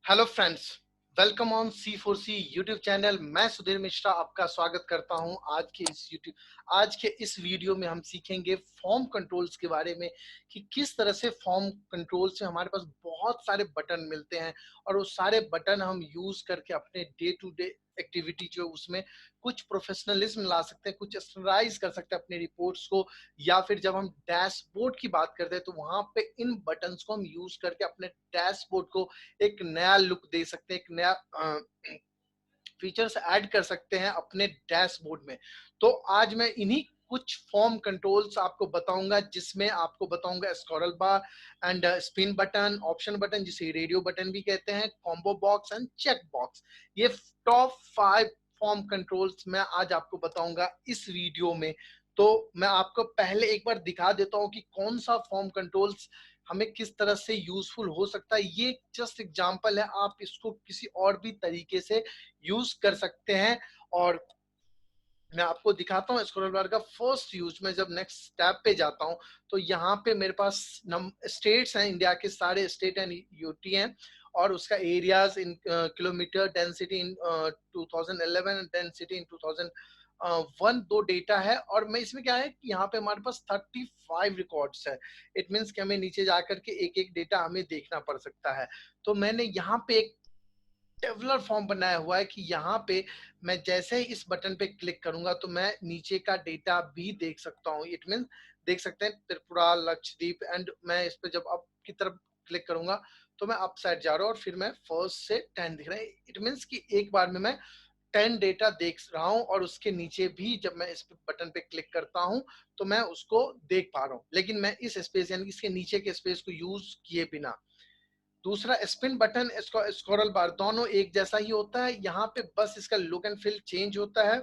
Hello friends, welcome on C4C YouTube channel. मैं सुधीर मिश्रा आपका स्वागत करता हूं। आज के इस वीडियो में हम सीखेंगे फॉर्म कंट्रोल्स के बारे में कि किस तरह से फॉर्म कंट्रोल से हमारे पास बहुत सारे बटन मिलते हैं और वो सारे बटन हम यूज करके अपने डे टू डे एक्टिविटी जो उसमें कुछ प्रोफेशनलिज्म ला सकते हैं, कुछ स्टैंडर्डाइज कर सकते हैं अपने रिपोर्ट्स को। या फिर जब हम डैशबोर्ड की बात करते हैं तो वहां पे इन बटन्स को हम यूज करके अपने डैशबोर्ड को एक नया लुक दे सकते हैं, एक नया फीचर्स ऐड कर सकते हैं अपने डैशबोर्ड में। तो आज मैं इन्हीं कुछ फॉर्म कंट्रोल्स आपको बताऊंगा, जिसमें आपको बताऊंगा scroll bar and spin button, option button जिसे रेडियो बटन भी कहते हैं, combo box and check box. ये टॉप 5 फॉर्म कंट्रोल्स मैं आज आपको बताऊंगा इस वीडियो में। तो मैं आपको पहले एक बार दिखा देता हूं कि कौन सा फॉर्म कंट्रोल्स हमें किस तरह से यूजफुल हो सकता है। ये जस्ट एग्जांपल है, आप इसको किसी और भी तरीके से यूज कर सकते हैं। और मैं आपको दिखाता हूँ स्क्रॉल बार का फर्स्ट यूज में। जब नेक्स्ट टैब पे जाता हूँ तो यहाँ पे मेरे पास स्टेट्स हैं, इंडिया के सारे स्टेट एंड यूटी हैं, और उसका areas in kilometre, density in 2011, density in 2001, दो डेटा है। और मैं इसमें क्या है कि यहाँ पे हमारे पास 35 रिकॉर्ड्स है। इट मीन्स कि हमें नीचे जाकर के एक एक डेटा हमें देखना पड़ सकता है। तो मैंने यहाँ पे एक टेबुलर फॉर्म बनाया हुआ है कि यहाँ पे मैं जैसे ही इस बटन पे क्लिक करूंगा तो मैं नीचे का डेटा भी देख सकता हूँ। इट मीन देख सकते हैं त्रिपुरा, लक्षद्वीप, एंड मैं इस पे जब अप की तरफ क्लिक करूंगा तो मैं अप साइड जा रहा हूँ और फिर मैं फर्स्ट से 10 दिख रहा है। इट मीन्स कि एक बार में मैं 10 डेटा देख रहा हूँ, और उसके नीचे भी जब मैं इस बटन पे क्लिक करता हूँ तो मैं उसको देख पा रहा हूँ, लेकिन मैं इस स्पेस यानी इसके नीचे के स्पेस को यूज किए बिना। दूसरा स्पिन बटन, स्क्रॉल बार, दोनों एक जैसा ही होता है। यहाँ पे बस इसका लुक एंड फील चेंज होता है।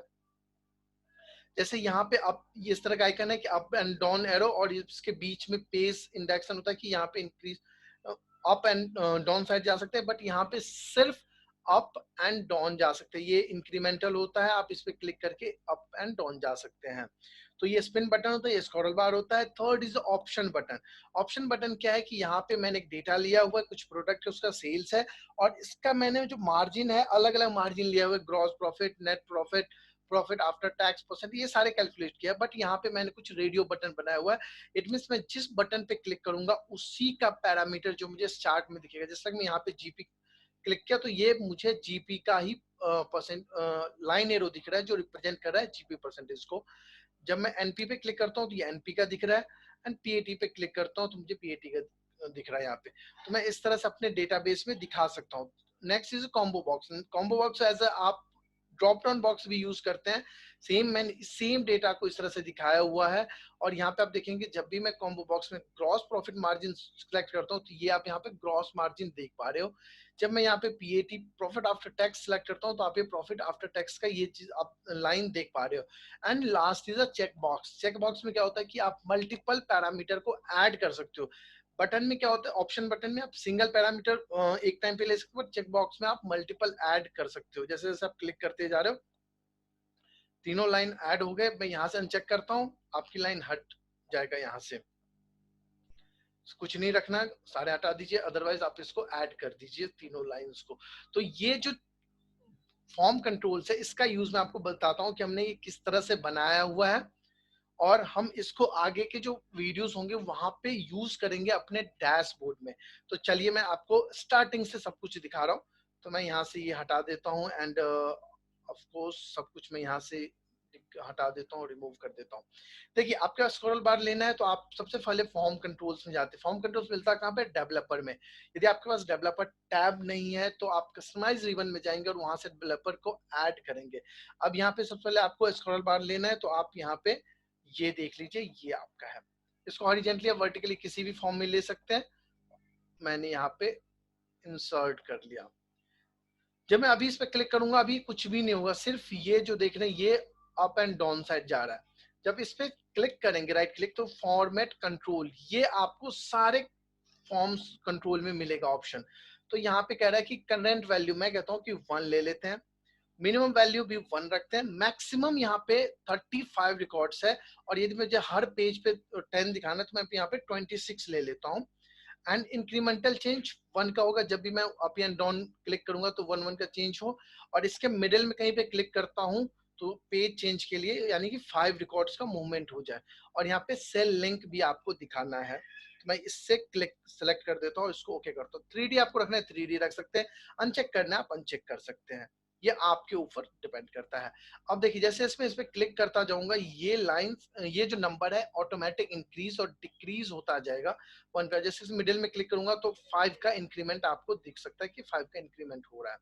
जैसे यहाँ पे अप, इस तरह का आइकन है कि अप एंड डाउन एरो, और इसके बीच में पेस इंडेक्शन होता है कि यहाँ पे increase up and down side जा सकते हैं, बट यहाँ पे सिर्फ अप एंड डाउन जा सकते हैं। ये इंक्रीमेंटल होता है, आप इस पे क्लिक करके अप एंड डाउन जा सकते हैं। तो ये स्पिन बटन होता है, ये स्क्रॉल बार होता है। Third is option button. Option button क्या है कि यहाँ पे मैंने एक डेटा लिया हुआ है, कुछ प्रोडक्ट है, उसका सेल्स है, और इसका मैंने जो मार्जिन है, अलग अलग मार्जिन लिया हुआ है, gross profit, net profit, profit after tax percent, ये सारे कैलकुलेट किया। बट यहाँ पे मैंने कुछ रेडियो बटन बनाया हुआ है। इट मीन मैं जिस बटन पे क्लिक करूंगा उसी का पैरामीटर जो मुझे चार्ट में दिखेगा। जैसे मैं यहाँ पे जीपी क्लिक किया तो ये मुझे जीपी का ही परसेंट लाइन एरो दिख रहा है जो रिप्रेजेंट कर रहा है जीपी परसेंटेज को। जब मैं एनपी पे क्लिक करता हूँ तो ये एनपी का दिख रहा है, एंड पीएटी पे क्लिक करता हूँ तो मुझे पीएटी का दिख रहा है यहाँ पे। तो मैं इस तरह से अपने डेटाबेस में दिखा सकता हूँ। Next is combo box. Combo box as आप ड्रॉप डाउन बॉक्स भी यूज करते हैं। मैंने सेम डेटा को इस तरह से दिखाया हुआ है। और यहाँ पे आप देखेंगे जब भी मैं कॉम्बो बॉक्स में ग्रॉस प्रॉफिट मार्जिन सिलेक्ट करता हूँ तो ये आप यहाँ पे ग्रॉस मार्जिन देख पा रहे हो। जब मैं यहाँ पे PAT, profit after tax select करता हूँ तो आप ये प्रॉफिट आफ्टर टैक्स का ये चीज आप लाइन देख पा रहे हो। And last is a check box. Check box में क्या होता है कि आप मल्टीपल पैरामीटर को ऐड कर सकते हो। बटन में क्या होता है, ऑप्शन बटन में आप सिंगल पैरामीटर एक टाइम पे ले सकते हो, चेक बॉक्स में आप मल्टीपल ऐड कर सकते हो। जैसे जैसे आप क्लिक करते जा रहे हो तीनों लाइन ऐड हो गए। मैं यहाँ से अनचेक करता हूँ, आपकी लाइन हट जाएगा। यहाँ से कुछ नहीं रखना, सारे हटा दीजिए, अदरवाइज आप इसको ऐड कर दीजिए तीनों लाइंस को। तो ये जो फॉर्म कंट्रोल्स है इसका यूज मैं आपको बताता हूँ कि हमने ये किस तरह से बनाया हुआ है, और हम इसको आगे के जो वीडियोस होंगे वहां पे यूज करेंगे अपने डैशबोर्ड में। तो चलिए मैं आपको स्टार्टिंग से सब कुछ दिखा रहा हूँ। तो मैं यहाँ से ये हटा देता हूँ, एंड ऑफ कोर्स सब कुछ मैं यहाँ से हटा देता हूँ, रिमूव कर देता हूँ। देखिए आपका स्क्रॉल बार लेना है तो आप सबसे पहले फॉर्म कंट्रोल्स में जाते हैं। फॉर्म कंट्रोल्स मिलता है कहाँ पे, डेवलपर में। यदि आपके पास डेवलपर टैब नहीं है तो आप कस्टमाइज रिबन में जाएंगे और वहां से डेवलपर को ऐड करेंगे। अब यहाँ पे सबसे पहले आपको स्क्रॉल बार लेना है तो आप यहाँ पे ये देख लीजिए, ये आपका है। इसको हॉरिजेंटली या वर्टिकली किसी भी फॉर्म में ले सकते हैं। मैंने यहाँ पे इंसर्ट कर लिया। जब मैं अभी इस पे क्लिक करूंगा अभी कुछ भी नहीं होगा, सिर्फ ये जो देख रहे हैं ये अप एंड डाउन साइड जा रहा है। जब इस पे क्लिक करेंगे राइट क्लिक तो फॉर्मेट कंट्रोल, ये आपको सारे फॉर्म्स कंट्रोल में मिलेगा ऑप्शन। तो यहाँ पे कह रहा है कि करंट वैल्यू, मैं कहता हूँ कि 1 ले लेते हैं, मिनिमम वैल्यू भी 1 रखते हैं, मैक्सिमम यहाँ पे 35 रिकॉर्ड्स है। और यदि मुझे हर पेज पे 10 दिखाना है तो मैं यहाँ पे 26 ले लेता हूँ। एंड इंक्रीमेंटल चेंज 1 का होगा, जब भी मैं अप एंड डाउन क्लिक करूंगा तो 1 1 का चेंज हो। और इसके मिडिल में कहीं पे क्लिक करता हूं तो पेज चेंज के लिए यानी कि 5 रिकॉर्ड्स का मूवमेंट हो जाए। और यहाँ पे सेल लिंक भी आपको दिखाना है, तो मैं इससे क्लिक सेलेक्ट कर देता हूँ, इसको ओके करता हूँ। 3D आपको रखना है 3D रख सकते हैं, अनचेक करना है आप अनचेक कर सकते हैं, ये आपके ऊपर डिपेंड करता है। अब देखिए जैसे इसमें इस पे क्लिक करता जाऊंगा, ये लाइंस, ये जो नंबर है ऑटोमेटिक इंक्रीज और डिक्रीज होता जाएगा 1 का। जैसे मिडिल में क्लिक करूंगा तो 5 का इंक्रीमेंट आपको दिख सकता है कि 5 का इंक्रीमेंट हो रहा है।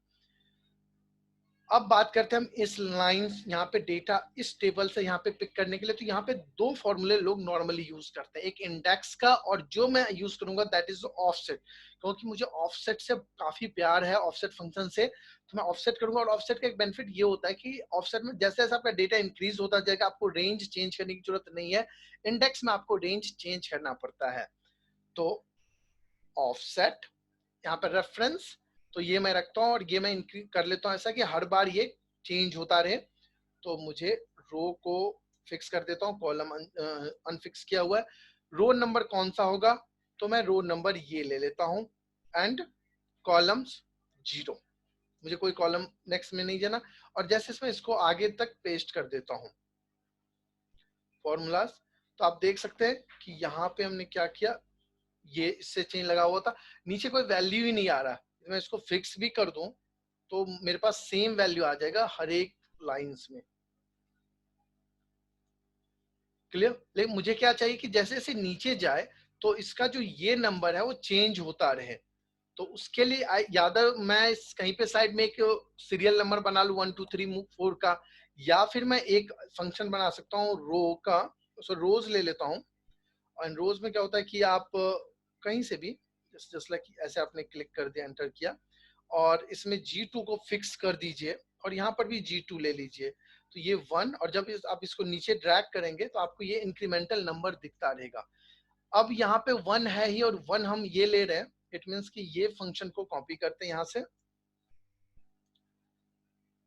अब बात करते हैं हम इस लाइंस, यहाँ पे डेटा इस टेबल से यहाँ पे पिक करने के लिए, तो यहाँ पे 2 फॉर्मूले लोग नॉर्मली यूज करते हैं, एक इंडेक्स का और जो मैं यूज करूंगा दैट इज ऑफसेट, क्योंकि मुझे ऑफसेट से काफी प्यार है, ऑफसेट फंक्शन से, तो मैं ऑफसेट करूंगा। और ऑफसेट का एक बेनिफिट ये होता है कि ऑफसेट में जैसे जैसे आपका डेटा इंक्रीज होता जाएगा आपको रेंज चेंज करने की जरूरत नहीं है, इंडेक्स में आपको रेंज चेंज करना पड़ता है। तो ऑफसेट, यहाँ पर रेफरेंस, तो ये मैं रखता हूँ और ये मैं इंक्रीज कर लेता हूँ ऐसा कि हर बार ये चेंज होता रहे। तो मुझे रो को फिक्स कर देता हूँ, कॉलम अनफिक्स किया हुआ है। रो नंबर कौन सा होगा, तो मैं रो नंबर ये ले लेता हूँ एंड कॉलम्स 0, मुझे कोई कॉलम नेक्स्ट में नहीं देना। और जैसे इसमें इसको आगे तक पेस्ट कर देता हूँ फॉर्मूलाज, तो आप देख सकते हैं कि यहाँ पे हमने क्या किया, ये इससे चेंज लगा हुआ था, नीचे कोई वैल्यू ही नहीं आ रहा। मैं इसको फिक्स भी कर दूं तो मेरे पास सेम वैल्यू आ जाएगा हर एक लाइंस में। क्लियर? लेकिन मुझे क्या चाहिए कि जैसे जैसे नीचे जाए तो इसका जो ये नंबर है वो चेंज होता रहे। तो उसके लिए याद मैं इस कहीं पे साइड में एक सीरियल नंबर बना लूं 1 2 3 4 का, या फिर मैं एक फंक्शन बना सकता हूँ रो का, सो रोज ले लेता हूँ। और रोज में क्या होता है कि आप कहीं से भी जस्ट लाइक ऐसे आपने क्लिक कर दिया, एंटर किया और इसमें G2 को फिक्स कर दीजिए और यहाँ पर भी G2 ले लीजिए, तो ये 1। और जब आप इसको नीचे ड्रैग करेंगे तो आपको ये इंक्रीमेंटल नंबर दिखता रहेगा। अब यहाँ पे 1 है ही और 1 हम ये ले रहे हैं, इट मीन्स कि ये फंक्शन को कॉपी करते हैं यहाँ से,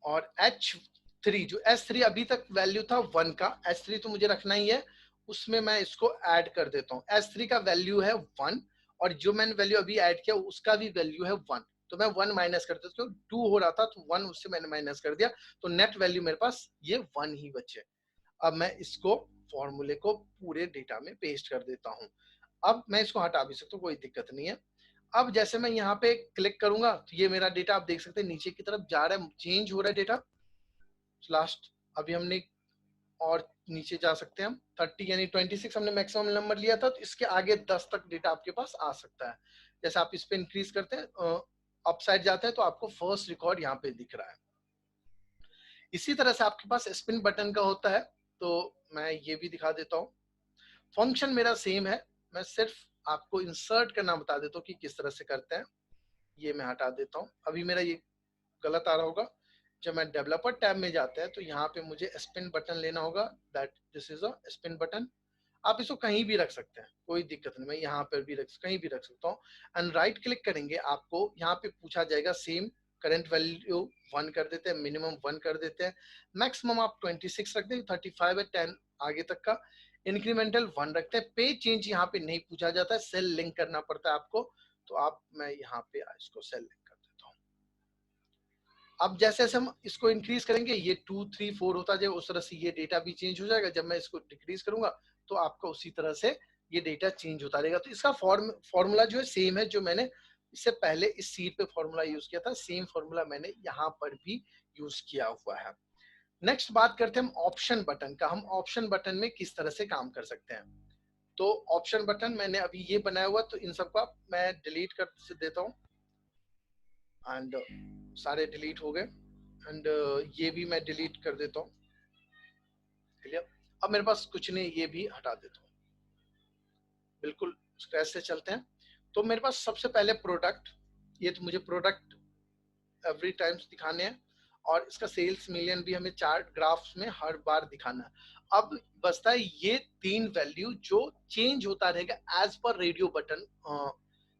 और H3 जो S3 अभी तक वैल्यू था 1 का, S3 तो मुझे रखना ही है, उसमें मैं इसको ऐड कर देता हूँ। S3 का वैल्यू है 1 और जो मैंने वैल्यू अभी ऐड किया उसका भी वैल्यू है 1, तो मैं 1 माइनस कर देता हूँ, 2 हो रहा था तो 1 उससे मैंने माइनस कर दिया, तो नेट वैल्यू मेरे पास ये 1 ही बचे। अब मैं इसको फॉर्मूले को पूरे डेटा में पेस्ट कर देता हूँ। अब मैं इसको हटा भी सकता हूँ, कोई दिक्कत नहीं है। अब जैसे मैं यहाँ पे क्लिक करूंगा तो ये मेरा डेटा आप देख सकते हैं नीचे की तरफ जा रहा है, चेंज हो रहा है डेटा। लास्ट अभी हमने और नीचे जा सकते हैं हम 30 यानी 26 हमने मैक्सिमम नंबर लिया था, तो इसके आगे 10 तक डेटा आपके पास आ सकता है। जैसे आप इस पे इंक्रीज करते हैं अप साइड जाते हैं तो आपको फर्स्ट रिकॉर्ड यहाँ पे दिख रहा है। इसी तरह से आपके पास स्पिन बटन का होता है, तो मैं ये भी दिखा देता हूँ। फंक्शन मेरा सेम है, मैं सिर्फ आपको इंसर्ट करना बता देता हूँ कि किस तरह से करते हैं। ये मैं हटा देता हूँ, अभी मेरा ये गलत आ रहा होगा। जब मैं डेवलपर टैब में जाता है तो यहाँ पे मुझे स्पिन बटन लेना होगा, that this is a spin button. आप इसको कहीं भी रख सकते हैं, कोई दिक्कत नहीं, मैं यहाँ पर भी कहीं भी रख सकता हूँ। एंड राइट क्लिक करेंगे, आपको यहाँ पे पूछा जाएगा सेम, करंट वैल्यू 1 कर देते हैं, मिनिमम 1 कर देते हैं, मैक्सिमम आप 26 रख दें, 35 है 10 आगे तक का, इंक्रीमेंटल 1 रखते हैं। पे चेंज यहाँ पे नहीं पूछा जाता है, सेल लिंक करना पड़ता है आपको, तो आप मैं यहाँ पे इसको सेल लिंक कर देता हूँ। अब जैसे जैसे हम इसको इंक्रीज करेंगे ये 2 3 4 होता जाएगा, उस तरह से ये डेटा भी चेंज हो जाएगा। जब मैं इसको डिक्रीज करूंगा तो आपका उसी तरह से ये डेटा चेंज होता रहेगा। तो इसका फॉर्मूला जो है सेम है, जो मैंने इससे पहले इस सीट पे फॉर्मूला यूज किया था, सेम फॉर्मूला मैंने यहाँ पर भी यूज किया हुआ है। नेक्स्ट बात करते हैं हम ऑप्शन बटन का। हम ऑप्शन बटन में किस तरह से काम कर सकते हैं। तो ऑप्शन बटन मैंने अभी ये बनाया हुआ, तो इन सबका मैं डिलीट कर देता हूँ एंड सारे डिलीट हो गए। एंड ये भी मैं डिलीट कर देता हूँ। क्लियर? अब मेरे पास कुछ नहीं, ये भी हटा देता हूँ। बिल्कुल स्क्रैच से चलते हैं। तो मेरे पास सबसे पहले प्रोडक्ट, ये तो मुझे प्रोडक्ट एवरी टाइम्स दिखाने हैं और इसका सेल्स मिलियन भी हमें चार्ट ग्राफ्स में हर बार दिखाना है। अब बचता है ये 3 वैल्यू जो चेंज होता रहेगा as per radio button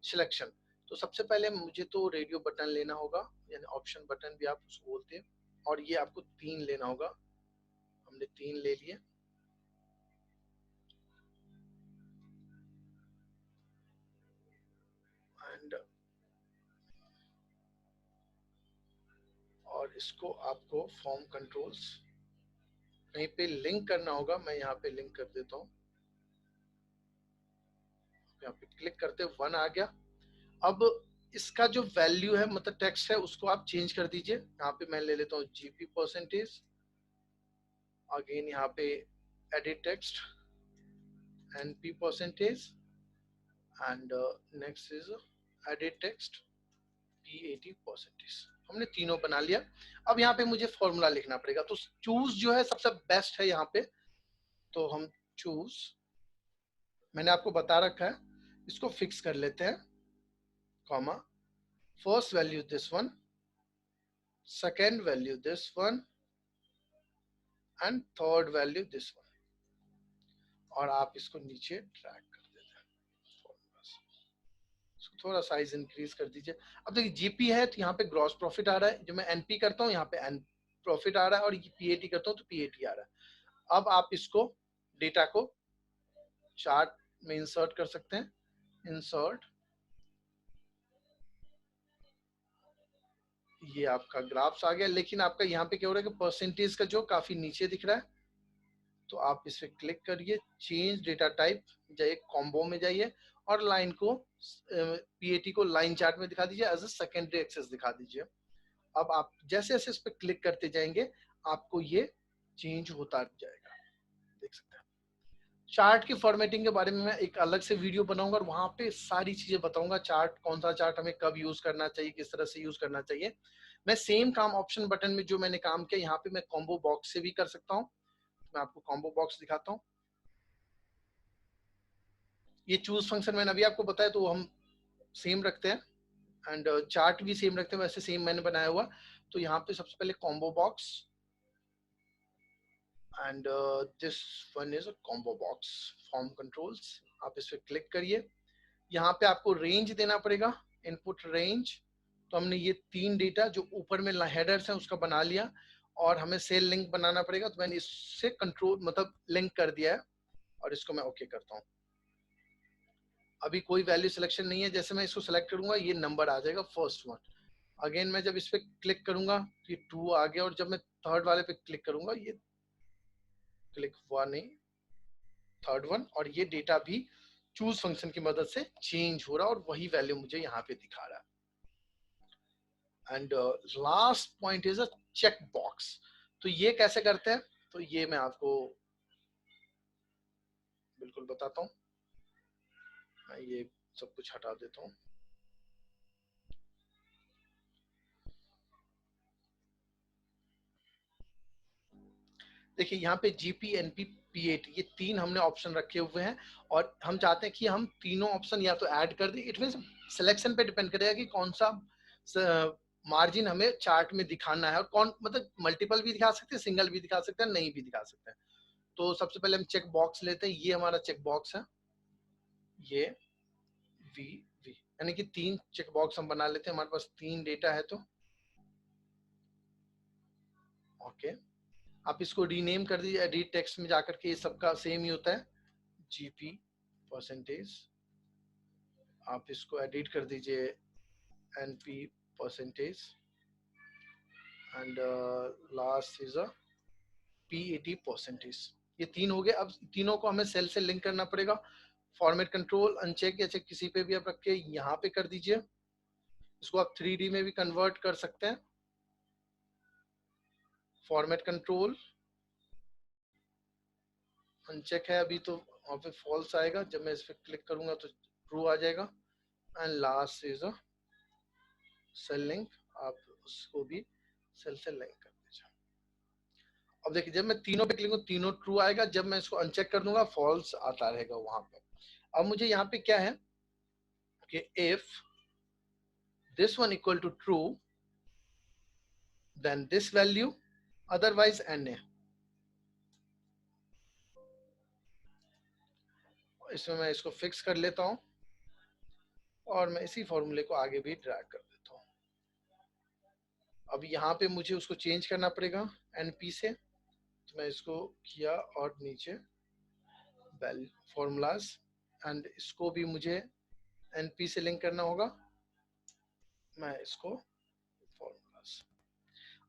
selection. तो सबसे पहले मुझे तो रेडियो बटन लेना होगा, यानी ऑप्शन बटन भी आप उसको बोलते हैं, और ये आपको 3 लेना होगा। हमने 3 ले लिए। और इसको आपको फॉर्म कंट्रोल्स कहीं पे लिंक करना होगा। मैं यहाँ पे लिंक कर देता हूँ। यहाँ पे क्लिक करते 1 आ गया। अब इसका जो वैल्यू है मतलब टेक्स्ट है उसको आप चेंज कर दीजिए। यहाँ पे मैं ले लेता हूँ जीपी परसेंटेज। अगेन यहाँ पे edit text NP percentage and next is edit text P80 percentage. हमने तीनों बना लिया। अब यहाँ पे मुझे फॉर्मूला लिखना पड़ेगा, तो चूज जो है सबसे बेस्ट है यहाँ पे। तो हम चूज, मैंने आपको बता रखा है, इसको फिक्स कर लेते हैं, comma, first value this one, second value this one and third value this one. और आप इसको नीचे ड्रैग कर देते हैं, इसको थोड़ा साइज इंक्रीज कर दीजिए। अब देखिए जीपी है तो यहाँ पे ग्रॉस प्रॉफिट आ रहा है, जो मैं एनपी करता हूँ यहाँ पे एन प्रॉफिट आ रहा है, और पीएटी करता हूँ तो पीएटी आ रहा है। अब आप इसको डेटा को चार्ट में इंसर्ट कर सकते हैं। इंसर्ट, ये आपका ग्राफ्स आ गया, लेकिन आपका यहाँ पे क्या हो रहा है कि परसेंटेज का जो काफी नीचे दिख रहा है। तो आप इस पे क्लिक करिए, चेंज डेटा टाइप, जाइए कॉम्बो में जाइए और लाइन को पीएटी को लाइन चार्ट में दिखा दीजिए, एज ए सेकेंडरी एक्सेस दिखा दीजिए। अब आप जैसे जैसे इस पे क्लिक करते जाएंगे आपको ये चेंज होता जाएगा, देख सकते हैं। चार्ट की फॉर्मेटिंग के बारे में मैं एक अलग से वीडियो बनाऊंगा और वहां पे सारी चीजें बताऊंगा। चार्ट, कौन सा चार्ट हमें कब यूज करना चाहिए, किस तरह से यूज करना चाहिए। मैं सेम काम ऑप्शन बटन में जो मैंने काम किया यहाँ पे मैं कॉम्बो बॉक्स से भी कर सकता हूँ। मैं आपको कॉम्बो बॉक्स दिखाता हूँ। ये चूज फंक्शन मैंने अभी आपको बताया तो हम सेम रखते हैं, एंड चार्ट भी सेम रखते हैं, वैसे सेम मैंने बनाया हुआ। तो यहाँ पे सबसे पहले combo box, and this one is a combo box form controls. आप इस पे क्लिक करिए, यहाँ पे आपको रेंज देना पड़ेगा, इनपुट रेंज। तो हमने ये 3 डेटा जो ऊपर में हेडर्स हैं उसका बना लिया, और हमें सेल लिंक बनाना पड़ेगा, तो मैंने इससे कंट्रोल मतलब लिंक कर दिया है, और इसको मैं ओके करता हूँ। अभी कोई वैल्यू सिलेक्शन नहीं है, जैसे मैं इसको सिलेक्ट करूंगा ये नंबर आ जाएगा फर्स्ट वन। अगेन मैं जब इस पे क्लिक करूंगा तो ये 2 आ गया, और जब मैं थर्ड वाले पे क्लिक करूंगा ये क्लिक 1 नहीं, थर्ड वन, और ये डेटा भी चूज फंक्शन की मदद से चेंज हो रहा है और वही वैल्यू मुझे यहाँ पे दिखा रहा है। And last point is a check box. तो ये कैसे करते हैं, तो ये मैं आपको बिल्कुल बताता हूँ। मैं ये सब कुछ हटा देता हूँ। देखिए यहाँ पे जीपी, एनपी, पीएटी, ये 3 हमने ऑप्शन रखे हुए हैं, और हम चाहते हैं कि हम तीनों ऑप्शन या तो ऐड कर दें। इट मीन सिलेक्शन पे डिपेंड करेगा कि कौन सा मार्जिन हमें चार्ट में दिखाना है, और कौन मतलब मल्टीपल भी दिखा सकते हैं, सिंगल भी दिखा सकते हैं, नहीं भी दिखा सकते हैं। तो सबसे पहले हम चेक बॉक्स लेते हैं, ये हमारा चेक बॉक्स है, ये वी वी, यानी कि 3 चेक बॉक्स हम बना लेते हैं। हमारे पास 3 डेटा है, तो ओके। आप इसको रीनेम कर दीजिए, एडिट टेक्स्ट में जाकर के, ये सबका सेम ही होता है, जीपी परसेंटेज। आप इसको एडिट कर दीजिए NP percentage, and last is a पी80 परसेंटेज। ये 3 हो गए। अब तीनों को हमें सेल से लिंक करना पड़ेगा। फॉर्मेट कंट्रोल अनचेक या चेक किसी पे भी आप रख के यहाँ पे कर दीजिए। इसको आप 3D में भी कन्वर्ट कर सकते हैं। फॉर्मेट कंट्रोल अनचेक है अभी, तो वहाँ पे फॉल्स आएगा, जब मैं इस पर क्लिक करूंगा तो ट्रू आ जाएगा। And last is a cell link, आप उसको भी सेल से लिंक कर दीजिए। अब देखिए जब मैं तीनों पे क्लिक करूँ तीनों ट्रू आएगा, जब मैं इसको अनचेक कर दूंगा फॉल्स आता रहेगा वहां पे। अब मुझे यहाँ पे क्या है कि if this one equal to true then this value, otherwise N. इसमें मैं इसको फिक्स कर लेता हूँ, और मैं इसी फॉर्मूले को आगे भी ड्रैग कर देता हूँ। अब यहाँ पे मुझे उसको चेंज करना पड़ेगा एनपी से, तो मैं इसको किया और नीचे फॉर्मूलाज, एंड इसको भी मुझे एनपी से लिंक करना होगा। मैं इसको फॉर्मूलाज,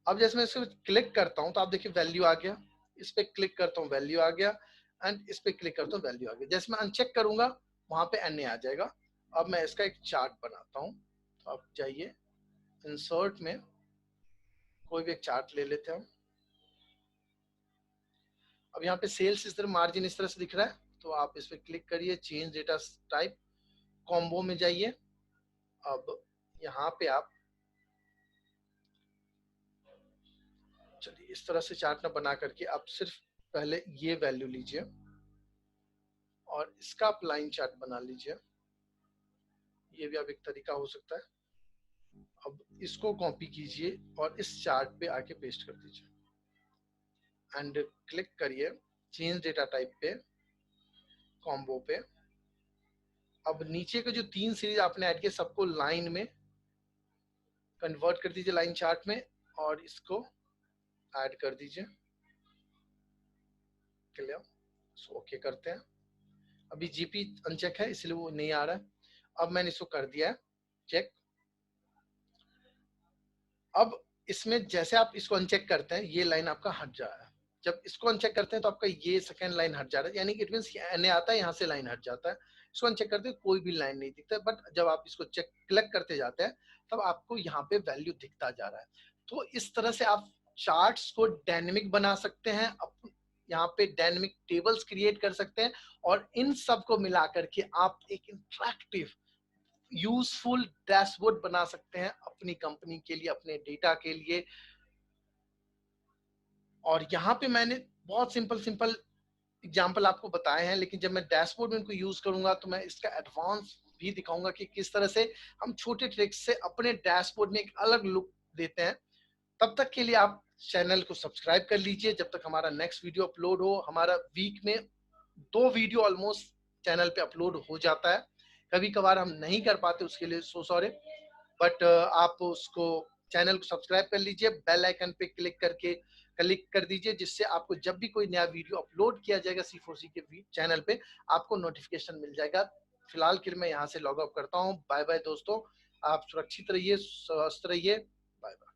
अब जैसे मैं इसको क्लिक करता हूँ तो आप देखिए वैल्यू आ गया, इस पे क्लिक करता हूँ वैल्यू आ गया, एंड इस पे क्लिक करता हूँ वैल्यू आ गया। जैसे मैं अनचेक करूंगा वहां पे NA आ जाएगा। अब मैं इसका एक चार्ट बनाता हूँ, तो आप जाइए इंसर्ट में, कोई भी एक चार्ट ले लेते हैं हम। अब यहाँ पे सेल्स इस तरह, मार्जिन इस तरह से दिख रहा है, तो आप इस पे क्लिक करिए, चेंज डेटा टाइप, कॉम्बो में जाइए। अब यहाँ पे आप चलिए इस तरह से चार्ट ना बना करके आप सिर्फ पहले ये वैल्यू लीजिए और इसका आप लाइन चार्ट बना लीजिए। ये भी आप एक तरीका हो सकता है। अब इसको कॉपी कीजिए और इस चार्ट पे आके पेस्ट कर दीजिए एंड क्लिक करिए चेंज डेटा टाइप पे, कॉम्बो पे। अब नीचे के जो 3 सीरीज आपने ऐड किए सबको लाइन में कन्वर्ट कर दीजिए, लाइन चार्ट में, और इसको ऐड कर दीजिए। क्लियर, सो ओके करते हैं। अभी जीपी अनचेक है इसलिए वो नहीं आ रहा है। अब मैंने इसको कर दिया है चेक। अब इसमें जैसे आप इसको अनचेक करते हैं ये लाइन आपका हट जा रहा है, जब इसको अनचेक करते हैं तो आपका ये सेकंड लाइन हट जा रहा है, यानी कि इट मींस एनए आता है, यहाँ से लाइन हट जाता है। इसको अनचेक करते हैं कोई भी लाइन नहीं दिखता है, बट जब आप इसको चेक क्लिक करते जाते हैं तब आपको यहाँ पे वैल्यू दिखता जा रहा है। तो इस तरह से आप चार्ट्स को डायनेमिक बना सकते हैं, यहाँ पे डायनेमिक टेबल्स क्रिएट कर सकते हैं, और इन सब को मिला करके आप एक इंटरेक्टिव यूजफुल डैशबोर्ड बना सकते हैं अपनी कंपनी के लिए, अपने डेटा के लिए। और यहाँ पे मैंने बहुत सिंपल सिंपल एग्जाम्पल आपको बताए हैं, लेकिन जब मैं डैशबोर्ड में इनको यूज करूंगा तो मैं इसका एडवांस भी दिखाऊंगा कि किस तरह से हम छोटे ट्रिक्स से अपने डैशबोर्ड में एक अलग लुक देते हैं। तब तक के लिए आप चैनल को सब्सक्राइब कर लीजिए जब तक हमारा नेक्स्ट वीडियो अपलोड हो। हमारा वीक में 2 वीडियो ऑलमोस्ट चैनल पे अपलोड हो जाता है, कभी कभार हम नहीं कर पाते, उसके लिए सो सॉरी, बट आप उसको चैनल को सब्सक्राइब कर लीजिए, बेल आइकन पे क्लिक कर दीजिए, जिससे आपको जब भी कोई नया वीडियो अपलोड किया जाएगा C4C के चैनल पे आपको नोटिफिकेशन मिल जाएगा। फिलहाल के लिए मैं यहाँ से लॉग ऑफ करता हूँ। बाय बाय दोस्तों, आप सुरक्षित रहिए, स्वस्थ रहिए, बाय बाय।